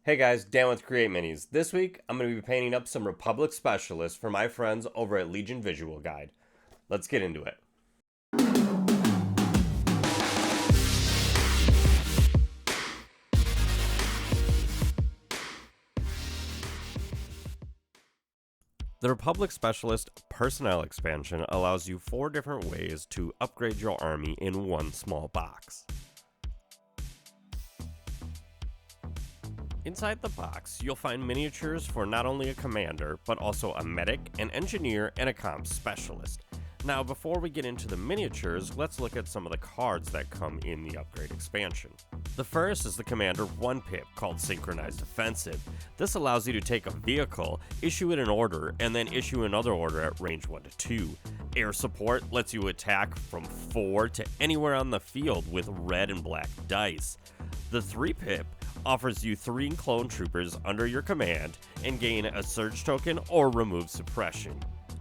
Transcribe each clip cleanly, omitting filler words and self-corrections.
Hey guys, Dan with Create Minis. This week, I'm going to be painting up some Republic Specialists for my friends over at Legion Visual Guide. Let's get into it. The Republic Specialist Personnel expansion allows you 4 different ways to upgrade your army in one small box. Inside the box, you'll find miniatures for not only a commander, but also a medic, an engineer, and a comms specialist. Now, before we get into the miniatures, let's look at some of the cards that come in the upgrade expansion. The first is the Commander 1 pip called Synchronized Offensive. This allows you to take a vehicle, issue it an order, and then issue another order at range 1 to 2. Air support lets you attack from 4 to anywhere on the field with red and black dice. The 3 pip offers you 3 clone troopers under your command and gain a surge token or remove suppression.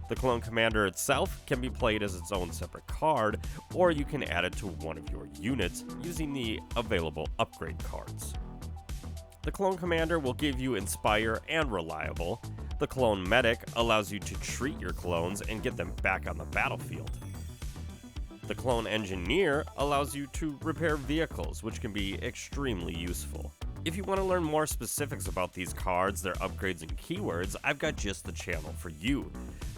The clone commander itself can be played as its own separate card, or you can add it to one of your units using the available upgrade cards. The clone commander will give you Inspire and Reliable. The clone medic allows you to treat your clones and get them back on the battlefield. The clone engineer allows you to repair vehicles, which can be extremely useful. If you want to learn more specifics about these cards, their upgrades, and keywords, I've got just the channel for you.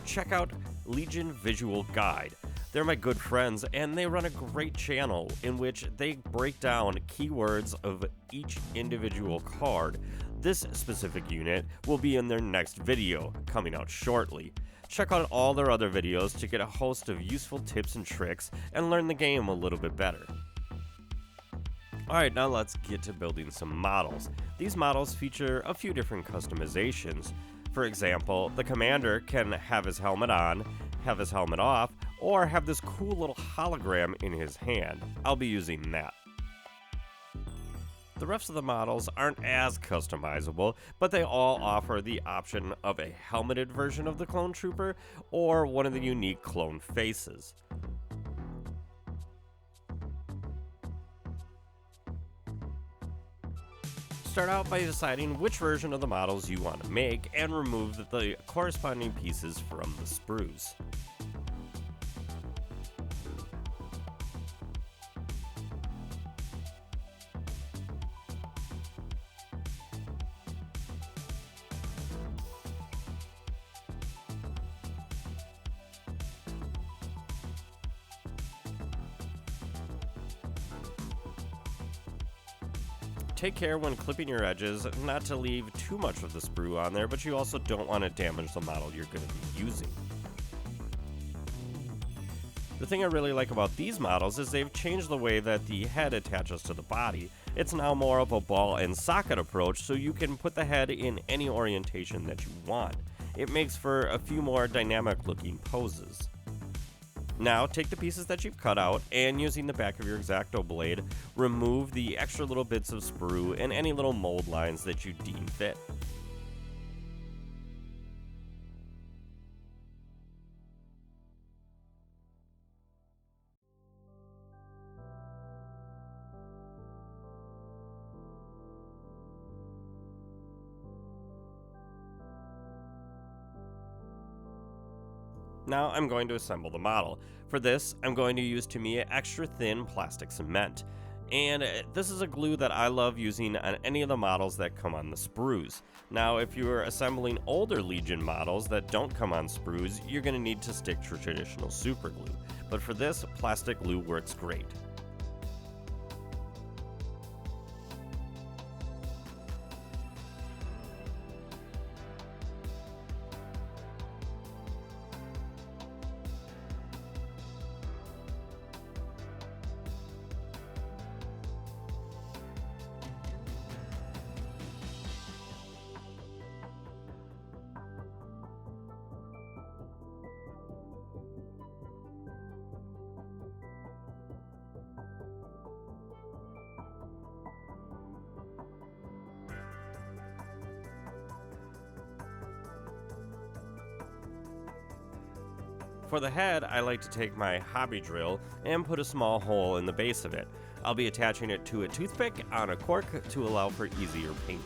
Check out Legion Visual Guide. They're my good friends, and they run a great channel in which they break down keywords of each individual card. This specific unit will be in their next video, coming out shortly. Check out all their other videos to get a host of useful tips and tricks and learn the game a little bit better. Alright, now let's get to building some models. These models feature a few different customizations. For example, the commander can have his helmet on, have his helmet off, or have this cool little hologram in his hand. I'll be using that. The rest of the models aren't as customizable, but they all offer the option of a helmeted version of the clone trooper or one of the unique clone faces. Start out by deciding which version of the models you want to make and remove the corresponding pieces from the sprues. Take care when clipping your edges not to leave too much of the sprue on there, but you also don't want to damage the model you're going to be using. The thing I really like about these models is they've changed the way that the head attaches to the body. It's now more of a ball and socket approach, so you can put the head in any orientation that you want. It makes for a few more dynamic looking poses. Now, take the pieces that you've cut out and using the back of your X-Acto blade, remove the extra little bits of sprue and any little mold lines that you deem fit. Now I'm going to assemble the model. For this, I'm going to use Tamiya extra thin plastic cement. And this is a glue that I love using on any of the models that come on the sprues. Now, if you're assembling older Legion models that don't come on sprues, you're going to need to stick to traditional super glue. But for this, plastic glue works great. For the head, I like to take my hobby drill and put a small hole in the base of it. I'll be attaching it to a toothpick on a cork to allow for easier painting.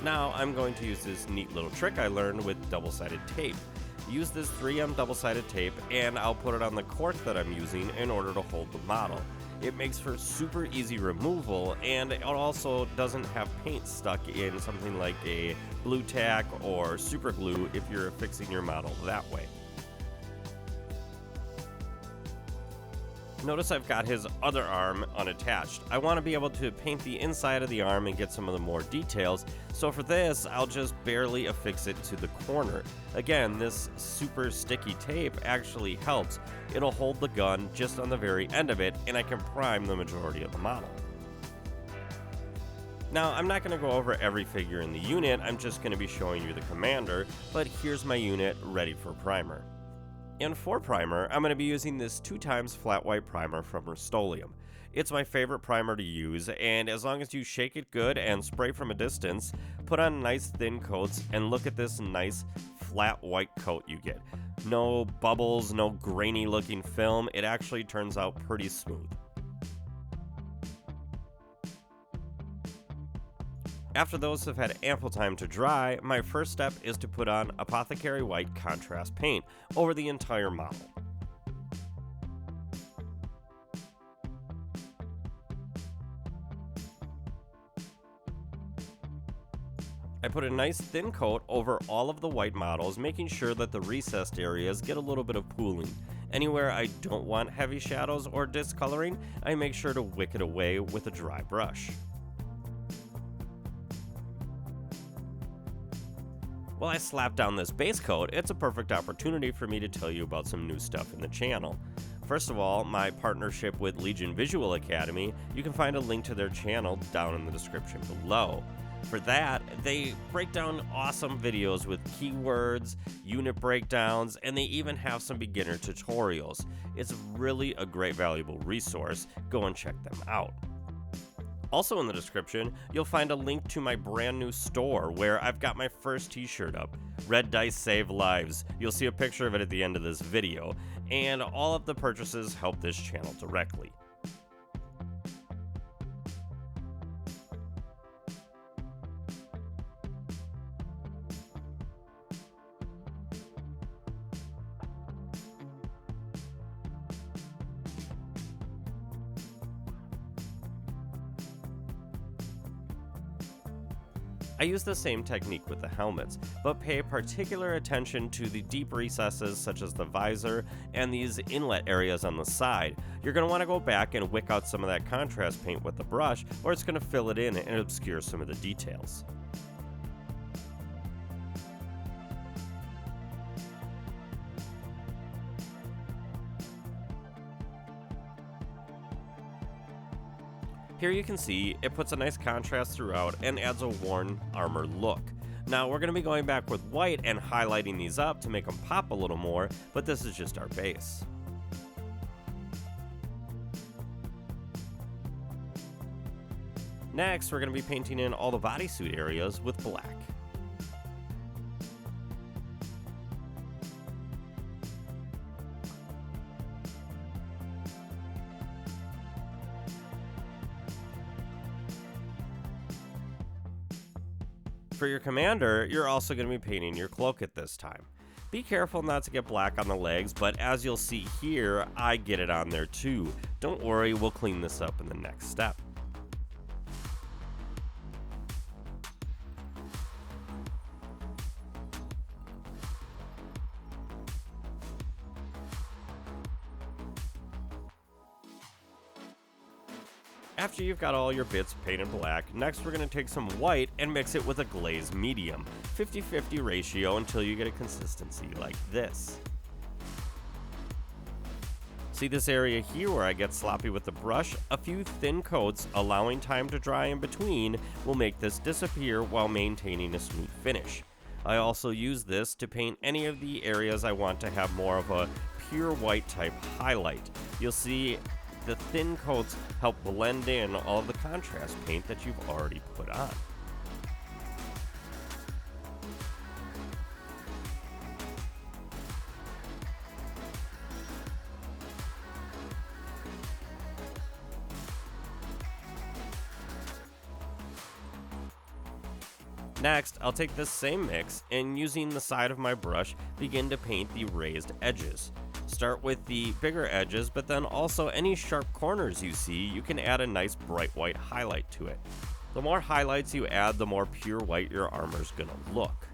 Now I'm going to use this neat little trick I learned with double-sided tape. Use this 3M double-sided tape and I'll put it on the cork that I'm using in order to hold the model. It makes for super easy removal, and it also doesn't have paint stuck in something like a blue tack or super glue if you're affixing your model that way. Notice I've got his other arm unattached. I want to be able to paint the inside of the arm and get some of the more details, so for this, I'll just barely affix it to the corner. Again, this super sticky tape actually helps. It'll hold the gun just on the very end of it, and I can prime the majority of the model. Now, I'm not going to go over every figure in the unit, I'm just going to be showing you the commander, but here's my unit ready for primer. And for primer, I'm going to be using this 2x flat white primer from Rust-Oleum. It's my favorite primer to use, and as long as you shake it good and spray from a distance, put on nice thin coats, and look at this nice flat white coat you get. No bubbles, no grainy looking film, it actually turns out pretty smooth. After those have had ample time to dry, my first step is to put on Apothecary White contrast paint over the entire model. I put a nice thin coat over all of the white models, making sure that the recessed areas get a little bit of pooling. Anywhere I don't want heavy shadows or discoloring, I make sure to wick it away with a dry brush. While I slap down this base coat, it's a perfect opportunity for me to tell you about some new stuff in the channel. First of all, my partnership with Legion Visual Academy, you can find a link to their channel down in the description below. For that, they break down awesome videos with keywords, unit breakdowns, and they even have some beginner tutorials. It's really a great valuable resource. Go and check them out. Also in the description, you'll find a link to my brand new store where I've got my first t-shirt up, Red Dice Save Lives. You'll see a picture of it at the end of this video, and all of the purchases help this channel directly. I use the same technique with the helmets, but pay particular attention to the deep recesses such as the visor and these inlet areas on the side. You're going to want to go back and wick out some of that contrast paint with the brush, or it's going to fill it in and obscure some of the details. Here you can see it puts a nice contrast throughout and adds a worn armor look. Now we're going to be going back with white and highlighting these up to make them pop a little more, but this is just our base. Next, we're going to be painting in all the bodysuit areas with black. For your commander, you're also going to be painting your cloak at this time. Be careful not to get black on the legs, but as you'll see here, I get it on there too. Don't worry, we'll clean this up in the next step. After you've got all your bits painted black, next we're going to take some white and mix it with a glaze medium, 50-50 ratio until you get a consistency like this. See this area here where I get sloppy with the brush? A few thin coats, allowing time to dry in between, will make this disappear while maintaining a smooth finish. I also use this to paint any of the areas I want to have more of a pure white type highlight. You'll see the thin coats help blend in all of the contrast paint that you've already put on. Next, I'll take this same mix and using the side of my brush, begin to paint the raised edges. Start with the bigger edges, but then also any sharp corners you see, you can add a nice bright white highlight to it. The more highlights you add, the more pure white your armor's gonna look.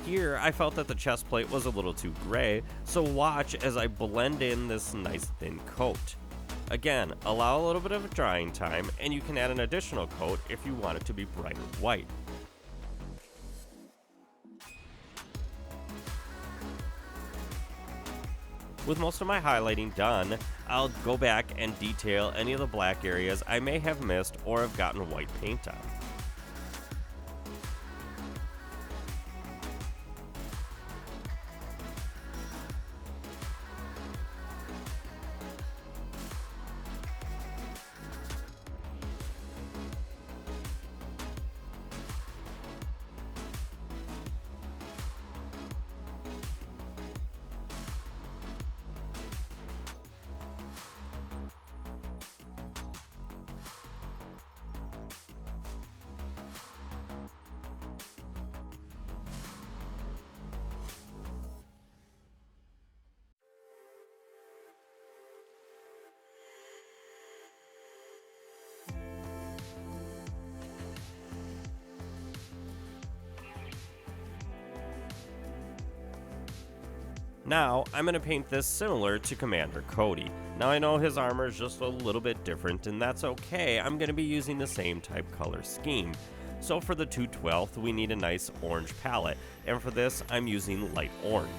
Here, I felt that the chest plate was a little too gray, so watch as I blend in this nice thin coat. Again, allow a little bit of drying time, and you can add an additional coat if you want it to be brighter white. With most of my highlighting done, I'll go back and detail any of the black areas I may have missed or have gotten white paint on. Now, I'm going to paint this similar to Commander Cody. Now I know his armor is just a little bit different, and that's okay. I'm going to be using the same type color scheme. So for the 2/12, we need a nice orange palette, and for this, I'm using light orange.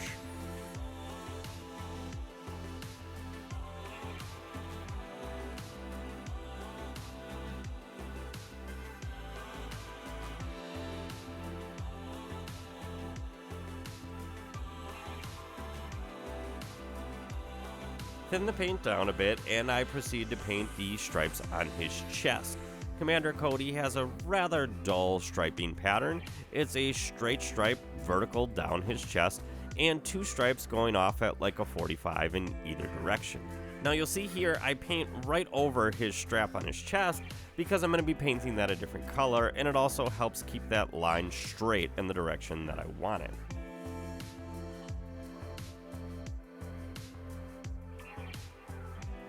Thin the paint down a bit, and I proceed to paint the stripes on his chest. Commander Cody has a rather dull striping pattern. It's a straight stripe vertical down his chest, and 2 stripes going off at like a 45 in either direction. Now you'll see here I paint right over his strap on his chest because I'm going to be painting that a different color, and it also helps keep that line straight in the direction that I want it.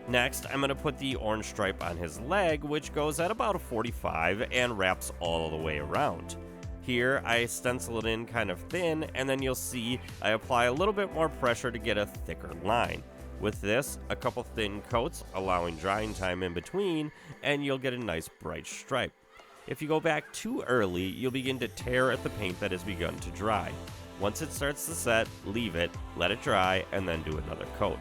Next, I'm going to put the orange stripe on his leg, which goes at about a 45 and wraps all the way around. Here, I stencil it in kind of thin, and then you'll see I apply a little bit more pressure to get a thicker line. With this, a couple thin coats, allowing drying time in between, and you'll get a nice bright stripe. If you go back too early, you'll begin to tear at the paint that has begun to dry. Once it starts to set, leave it, let it dry, and then do another coat.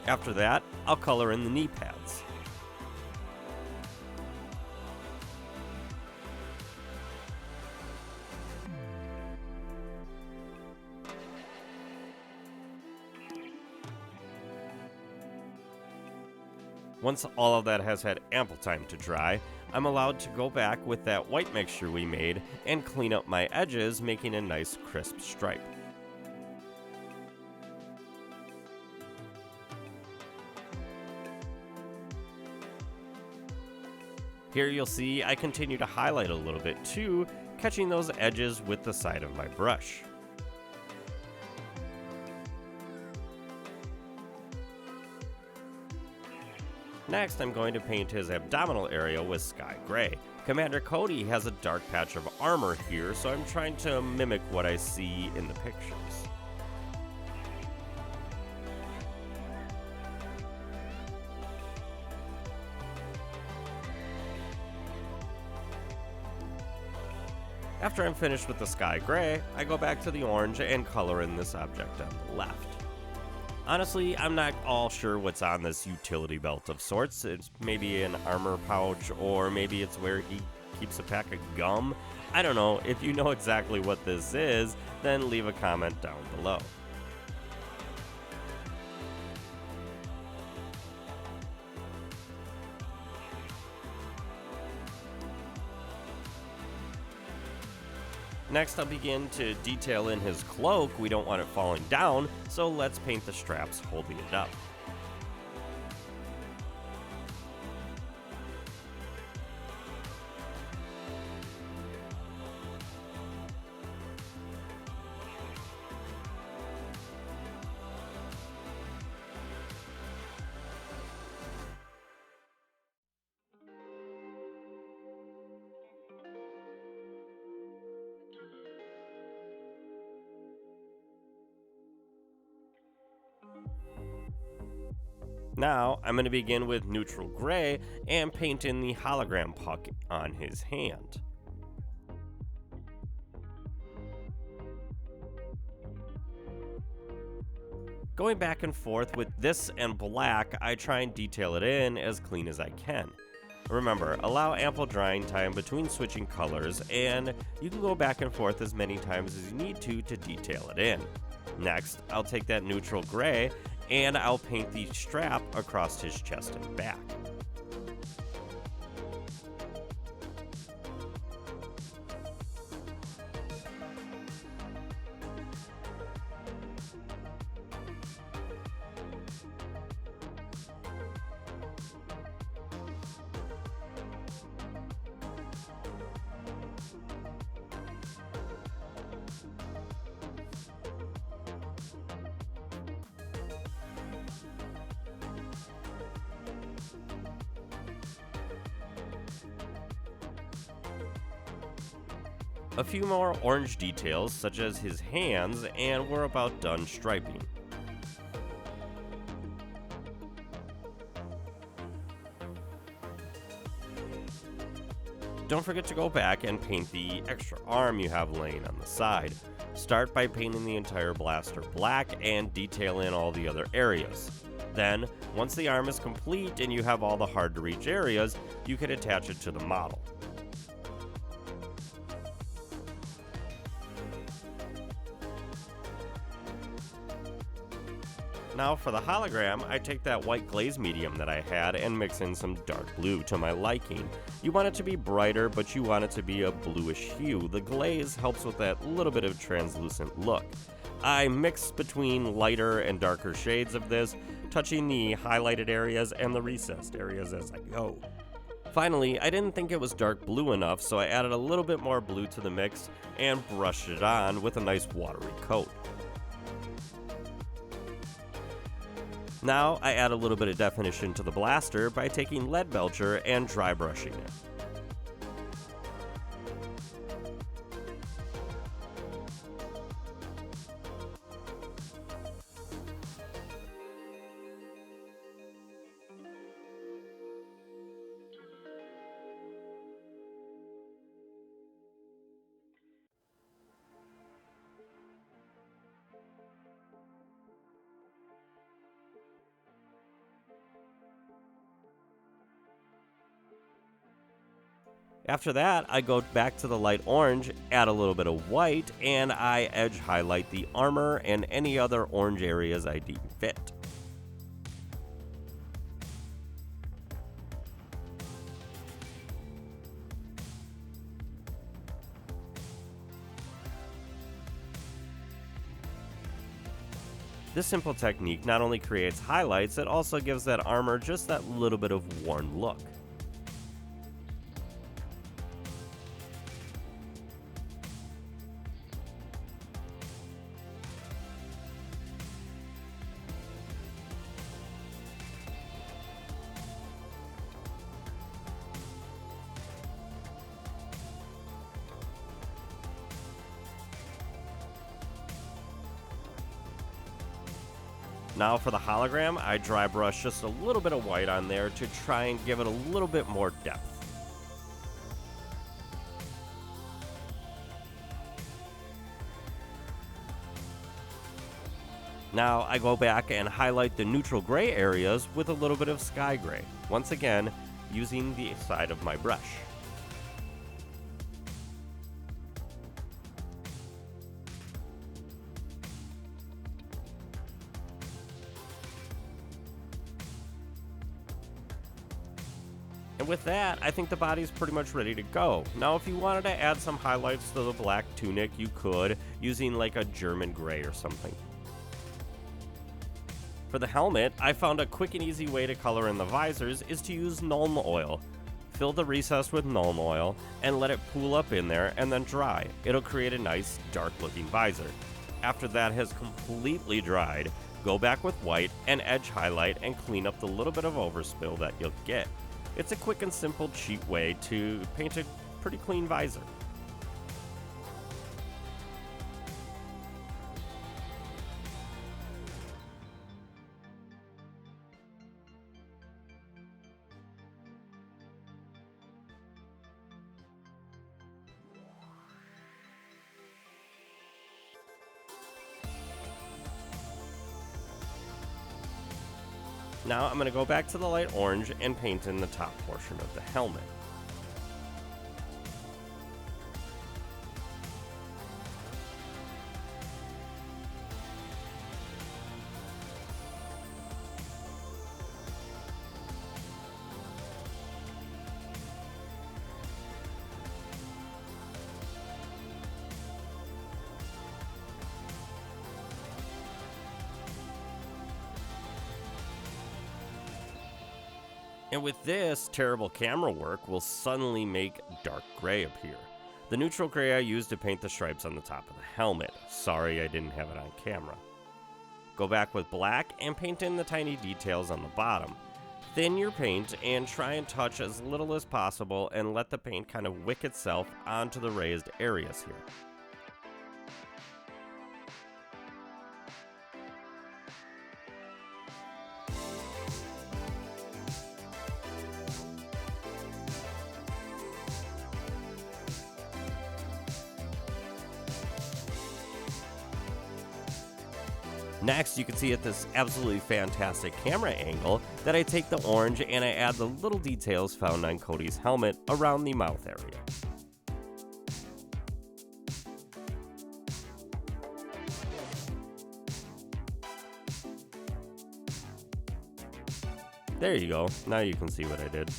After that, I'll color in the knee pads. Once all of that has had ample time to dry, I'm allowed to go back with that white mixture we made and clean up my edges, making a nice crisp stripe. Here you'll see I continue to highlight a little bit too, catching those edges with the side of my brush. Next, I'm going to paint his abdominal area with sky gray. Commander Cody has a dark patch of armor here, so I'm trying to mimic what I see in the pictures. After I'm finished with the sky gray, I go back to the orange and color in this object on the left. Honestly, I'm not all sure what's on this utility belt of sorts. It's maybe an armor pouch, or maybe it's where he keeps a pack of gum. I don't know. If you know exactly what this is, then leave a comment down below. Next, I'll begin to detail in his cloak. We don't want it falling down, so let's paint the straps holding it up. Now, I'm going to begin with neutral gray and paint in the hologram puck on his hand. Going back and forth with this and black, I try and detail it in as clean as I can. Remember, allow ample drying time between switching colors, and you can go back and forth as many times as you need to detail it in. Next, I'll take that neutral gray and I'll paint the strap across his chest and back. A few more orange details, such as his hands, and we're about done striping. Don't forget to go back and paint the extra arm you have laying on the side. Start by painting the entire blaster black and detail in all the other areas. Then, once the arm is complete and you have all the hard to reach areas, you can attach it to the model. Now for the hologram, I take that white glaze medium that I had and mix in some dark blue to my liking. You want it to be brighter, but you want it to be a bluish hue. The glaze helps with that little bit of translucent look. I mix between lighter and darker shades of this, touching the highlighted areas and the recessed areas as I go. Finally, I didn't think it was dark blue enough, so I added a little bit more blue to the mix and brushed it on with a nice watery coat. Now I add a little bit of definition to the blaster by taking lead belcher and dry brushing it. After that, I go back to the light orange, add a little bit of white, and I edge highlight the armor and any other orange areas I deem fit. This simple technique not only creates highlights, it also gives that armor just that little bit of worn look. Now for the hologram, I dry brush just a little bit of white on there to try and give it a little bit more depth. Now I go back and highlight the neutral gray areas with a little bit of sky gray, once again using the side of my brush. And with that, I think the body's pretty much ready to go. Now, if you wanted to add some highlights to the black tunic, you could, using like a German gray or something. For the helmet, I found a quick and easy way to color in the visors is to use Nuln oil. Fill the recess with Nuln oil and let it pool up in there and then dry. It'll create a nice dark looking visor. After that has completely dried, go back with white and edge highlight and clean up the little bit of overspill that you'll get. It's a quick and simple, cheap way to paint a pretty clean visor. Now I'm going to go back to the light orange and paint in the top portion of the helmet. And with this, terrible camera work will suddenly make dark gray appear. The neutral gray I used to paint the stripes on the top of the helmet. Sorry I didn't have it on camera. Go back with black and paint in the tiny details on the bottom. Thin your paint and try and touch as little as possible and let the paint kind of wick itself onto the raised areas here. Next, you can see at this absolutely fantastic camera angle that I take the orange and I add the little details found on Cody's helmet around the mouth area. There you go, now you can see what I did.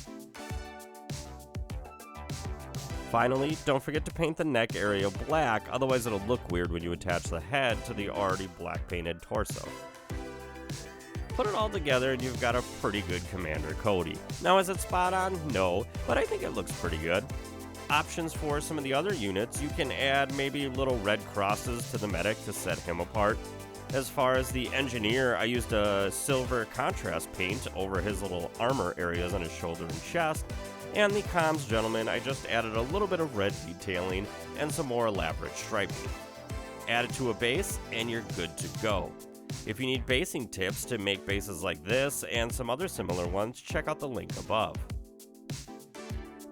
Finally, don't forget to paint the neck area black, otherwise it'll look weird when you attach the head to the already black painted torso. Put it all together and you've got a pretty good Commander Cody. Now, is it spot on? No, but I think it looks pretty good. Options for some of the other units, you can add maybe little red crosses to the medic to set him apart. As far as the engineer, I used a silver contrast paint over his little armor areas on his shoulder and chest. And the comms gentleman, I just added a little bit of red detailing and some more elaborate striping. Add it to a base and you're good to go. If you need basing tips to make bases like this and some other similar ones, check out the link above.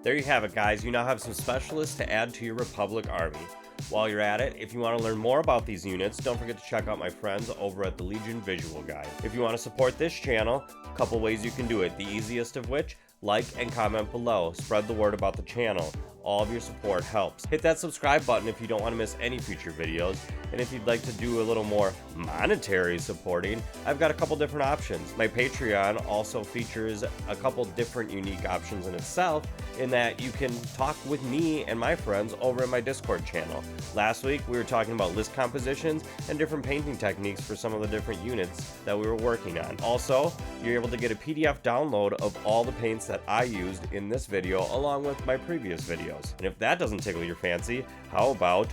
There you have it, guys. You now have some specialists to add to your Republic army. While you're at it, if you want to learn more about these units, don't forget to check out my friends over at the Legion Visual Guide. If you want to support this channel, a couple ways you can do it, the easiest of which, like and comment below. Spread the word about the channel. All of your support helps. Hit that subscribe button if you don't want to miss any future videos. And if you'd like to do a little more monetary supporting, I've got a couple different options. My Patreon also features a couple different unique options in itself, in that you can talk with me and my friends over in my Discord channel. Last week we were talking about list compositions and different painting techniques for some of the different units that we were working on. Also, you're able to get a PDF download of all the paints that I used in this video along with my previous videos. And if that doesn't tickle your fancy, how about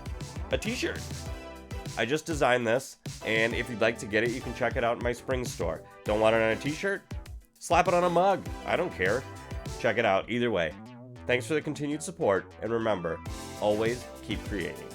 a t-shirt? I just designed this, and if you'd like to get it, you can check it out in my spring store. Don't want it on a t-shirt? Slap it on a mug. I don't care. Check it out either way. Thanks for the continued support, and remember, always keep creating.